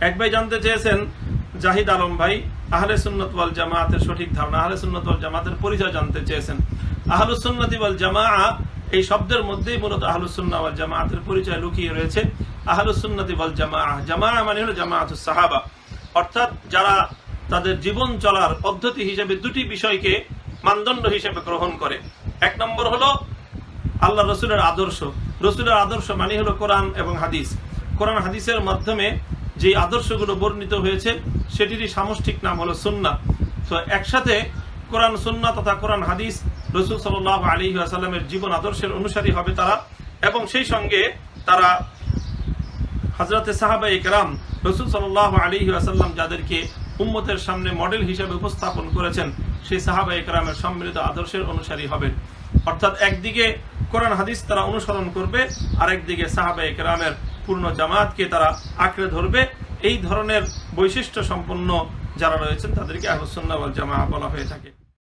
এক ভাই জানতে চেয়েছেন, জাহিদ আলম ভাই, আহলে সুন্নাত ওয়াল জামাতের সঠিক ধারণা, আহলে সুন্নাত ওয়াল জামাতের পরিচয় জানতে চেয়েছেন। আহলুস সুন্নাতি ওয়াল জামাআ এই শব্দের মধ্যেই মূলত আহলুস সুন্নাহ ওয়াল জামাতের পরিচয় লুকিয়ে রয়েছে। আহলুস সুন্নাতি ওয়াল জামাআ, জামাআ মানে হলো জামাআতুস সাহাবা, অর্থাৎ যারা তাদের জীবন চলার পদ্ধতি হিসেবে দুটি বিষয়কে মানদণ্ড হিসেবে গ্রহণ করে। এক নম্বর হলো আল্লাহ রসুলের আদর্শ। রসুলের আদর্শ মানে হলো কোরআন এবং হাদিস। কোরআন হাদিসের মাধ্যমে যে আদর্শগুলো বর্ণিত হয়েছে সেটিরই সামষ্টিক নাম হলো সুন্নাহ। তো একসাথে কোরআন সুন্নাহ তথা কোরআন হাদিস, রসুল সাল্লাল্লাহু আলাইহি ওয়াসাল্লামের জীবন আদর্শের অনুসারী হবে তারা, এবং সেই সঙ্গে তারা হযরতে সাহাবায়ে কেরাম, রসুল সাল্লাল্লাহু আলাইহি ওয়াসাল্লাম যাদেরকে উম্মতের সামনে মডেল হিসেবে উপস্থাপন করেছেন সেই সাহাবায়ে কেরামের সম্মিলিত আদর্শের অনুসারী হবেন। অর্থাৎ একদিকে কোরআন হাদিস তারা অনুসরণ করবে, আরেকদিকে সাহাবায়ে কেরামের পূর্ণ জামাতকে তারা আঁকড়ে ধরবে। এই ধরনের বৈশিষ্ট্য সম্পন্ন যারা রয়েছেন তাদেরকে আহলুস সুন্নাহ ওয়াল জামাআহ বলা হয়ে থাকে।